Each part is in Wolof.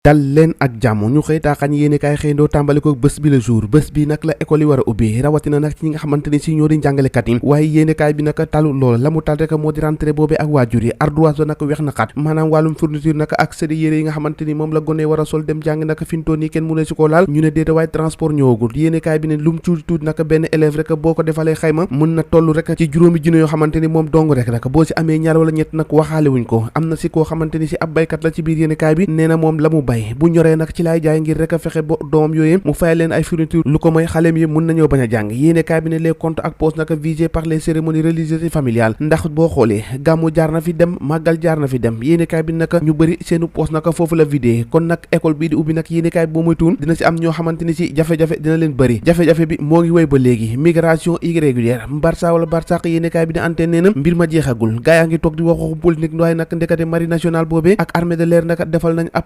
dal leen ak jàmm ñu xëy taaxañ yéene kaay xëyndoo tàmbali ko bés bi le jour bés bi nag la école yi war a ubbi rawatina nag ci ñi nga xamante ni si ñoo di njàngalekat yi waaye yéene kaay bi nag talu lool la mu tal rek moo di rentrée boobee ak waajur yi ardoise ba nag weex na xat maanaam wàllum fourniture nag ak sëri yére yi nga xamante ni moom la gone war a sol dem jàng nag fintoon nii kenn mu ne si ko laal ñu ne déeta waaye transport ñëwagul yéene kaay bi ne lum tuuti nag benn élève rek boo ko defalee xayma mën na toll rek ci juróomi junne yoo xamante ni moom dong rek nag boo si amee ñaar wala ñett nag waxaale wuñ ko am na si koo xamante ni si ab baykat la ci biir yéene kaay bi nee na moom la mu bay bu ñoree nag ci laay jaay ngir rek a fexe ba doomam yooyu mu fayal leen ay fourniture lu ko mooy xaleem yi mun nañoo bañ a jàng yéene kaay bi ne les comptes ak postes nag visés par les cérémonies religieuses et familiales ndax boo xoolee gàmmu jaar na fi dem màggal jaar na fi dem yéene kaay bi nag ñu bëri seenu poste nag foofu la vidé kon nag école bii di ubbi nag yéene kaay bi boo muy tuun dina si am ñoo xamante ni si jafe-jafe dina leen bëri jafe-jafe bi moo ngi wéy ba léegi migration irrégulière Barça wala Barsaq yéene kaay bi ne antenne nee na mbir ma jeexagul gaa yaa ngi toog di waxu politique waaye nag ndekete marine nationale boobee ak armée de l'air nag defal nañ ab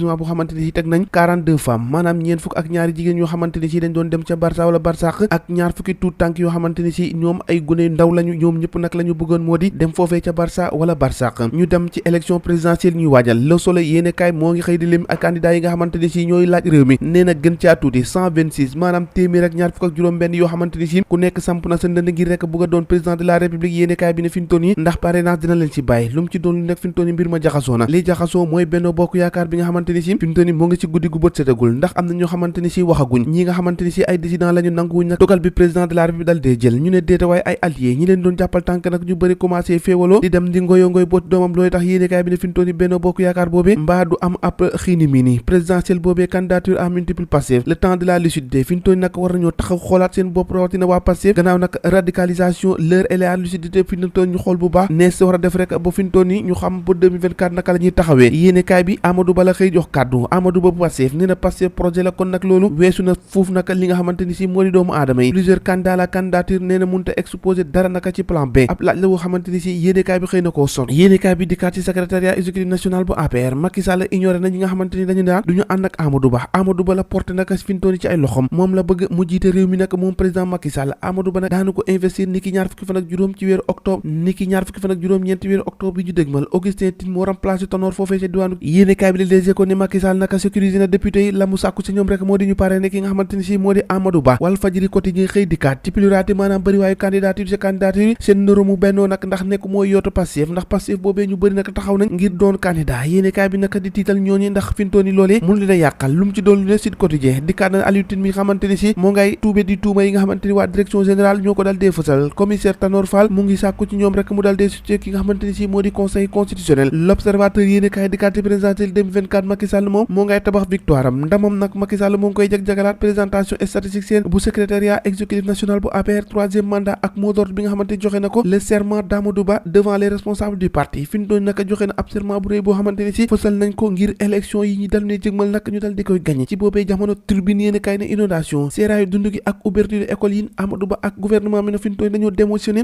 recrutement bu xamante ni si teg nañ 42 femmes maanaam ñeent fukk ak ñaari jigéen yoo xamante ni si dañ doon dem ca Barça wala Barsaq ak ñaar fukki tuut tànk yoo xamante ni si ñoom ay gune ndaw lañu ñoom ñëpp nag la ñu bëggoon moo di dem foofee ca Barça wala Barsaq ñu dem ci élection présidentielle ñuy waajal Le Soleil yéene kaay moo ngi xëy di lim ak candidat yi nga xamante ni si ñooy laaj réew mi nee na gën caa tuuti 126 maanaam téeméer ak ñaar fukk ak juróom benn yoo xamante ni si ku nekk samp na sa ndënd ngir rek bëgg a doon président de la république yéene kaay bi ne fintoon yi ndax parrainage dina leen ci bàyyi lu mu ci doon lu nekk fintoon yi mbir ma jaxasoo na li jaxasoo mooy Benno Bokk Yaakaar bi nga xamante ni si fintoon yi moo ngi ci guddi gu bët setagul ndax am na ñoo xamante ni si waxaguñ ñi nga xamante ni si ay dissident la ñu nanguwuñ nag dogal bi président de la république dal dee jël ñu ne déeta waaye ay alliés ñi leen doon jàppal tànk nag ñu bëri commencé féewaloo di dem di ngoyo ngoy boot doomam looy tax yéene kaay bi ne fintoon yi Benno Bokk Yaakaar boobee mbaa du am ab xiini mii ni présidentielle boobee candidature à multiple Pastef le temps de la lucidité fintoon yi nag war nañoo taxaw xoolaat seen bopp rawatina waa Pastef gannaaw nag radicalisation l'heure est à la lucidité fintoon ñu xool bu baax nees war a def rek ba fintoon yi ñu xam ba 2024 naka la ñuy taxawee yéene kaay bi Amadou Ba la xëy jox kàddu Amadou Ba Pastef nee na Pastef projet la kon nag loolu weesu na foofu naka li nga xamante ni si moo di doomu aadama yi plusieurs candidats la candidature nee na mënut a exposé dara naka ci plan B ab laaj la woo xamante ni si yéenekaay bi xëy na koo son yéenekaay bi dikkaat ci secrétariat exécutif national bu APR Macky Sall ignoré na ñi nga xamante ni dañu daan du ñu ànd ak Amadou Ba la porté naka fintooni ci ay loxom moom la bëgg mu jiite réew mi nag moom président Macky Sall Amadou Ba nag daanu ko investir niki ñaar fukki fan ak juróom ci weeru octobre niki ñaar fukki fan ak juróom ñeenti weeru octobre bi ñu dégmal Augustin Tine moo remplacé Tanor foofee ca diwaanu yéenekaay bi Les Échos ne Macky Sall naka sécuriser na député yi la mu sàkku ci ñoom rek moo di ñu parrainé ki nga xamante ni si moo di Amadou Ba Walfadjri quotidien xëy dikkaat ci pluralité maanaam bëri waayu candidature ci candidature yi seen nërë mu bennoo nag ndax nekk mooy yootu Pastef ndax Pastef boobee ñu bëri nag taxaw nañ ngir doon candidat yéenekaay bi nag di tiital ñooñi ndax fintooni loolee mënu leen a yàqal lu mu ci doon lu ne Sud Quotidien dikkaat na Aliou Tine mi nga xamante ni si moo ngay tuube di tuuma yi nga xamante ni waa direction générale ñoo ko dal dee fësal commissaire Tanor Fall mu ngi sàkku ci ñoom rek mu dal dee succès ki nga xamante ni si moo di conseil constitutionnel l'observateur yéenekaay dikkaat ci présidentielle 2024 Macky Sall moom moo ngay tabax victoire am ndamam nag Macky Sall moo ngi koy jag-jagalaat présentation statistique bu secrétariat exécutif national bu APR troisième mandat ak mot d'ordre bi nga xamante joxe na ko le serment d'Amadou Ba devant les responsables du parti fi ñu doon naka joxe na ab serment bu réy boo xamante ni si fësal nañ ko ngir élection yi ñi dal ne jëgmal nag ñu dal di koy gagné ci boobee jamono tribune yéen kay ne inondation seeraayu dund gi ak ouverture école yi Amadou Ba ak gouvernement mi na fi ñu doon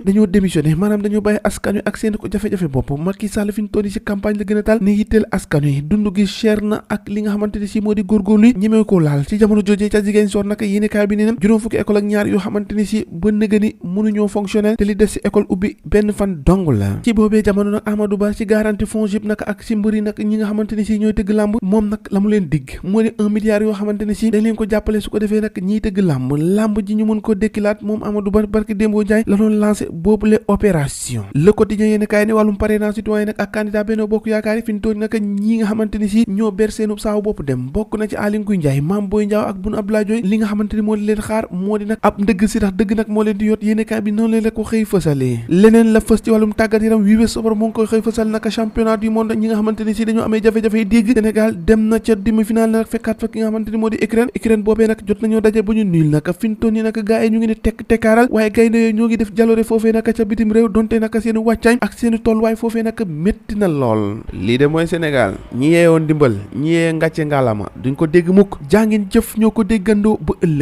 dañoo démissionné maanaam dañoo bàyyi askan wi ak seen ko jafe-jafe bopp Macky Sall fi ñu doon ci campagne la gën a tal ni yitteel askan wi dund gi cher na ak li nga xamante ni si moo di góorgóorlu yi ñemee ko laal ci jamono jojee ca jigéen soor nag yéen kay bi nee na juróom fukki école ak ñaar yoo xamante ni si ba nëgëni mënuñoo fonctionnel te li des ci école ubbi benn fan dong la ci boobee jamono nag Amadou Ba ci garantie FONGIP nag ak ci mbëri nag ñi nga xamante ni si ñooy tëgg làmb moom nag la mu leen digg moo di 1 milliard yoo xamante ni si dañ leen ko jàppale su ko defee nag ñiy tëgg làmb ji ñu mën ko dekkilaat moom Amadou Ba barki démboo Njaay la doon lancé boobule opération Le Quotidien yéen kaay ne wàllum parrainage citoyen nag ak candidat Benno Bokk Yaakaar yi fi ñu toog nag ñi nga xamante ni si ñoo ber seenu saaw bopp dem bokk na ci Aly Ngouille Ndiaye Mame Boye Diao ak Boun Abdallah Dionne li nga xamante ni moo di leen xaar moo di nag ab ndëgg si tax dëgg nag moo leen di yot yéen kaay bi noonu leen la ko xëy fësalee leneen la fës ci wàllum tàggat yaram wiiwe sobar moo ngi koy xëy fësal naka championnat du monde ñi nga xamante ni si dañoo amee jafe-jafe yi dégg Sénégal dem na ca demi-finale nag fekkaat fa ki nga xamante ni moo di Ukraine boobee nag jot nañoo daje bu ñu niil naka fintoon yi naka gaa yi ñu ngi ne tekkaaral waaye gaynde yooyu ñoo ngi def jaloore foofee naka ca bitim réew donte naka seeni wàccaañ ak seeni tolluwaay foofee naka métti na lool lii de mooy Sénégal ñi yeewoon dimbal ñi yee ngàcce ngaalama duñ ko dégg mukk jàngin jëf ñoo ko déggandoo ba ëllëg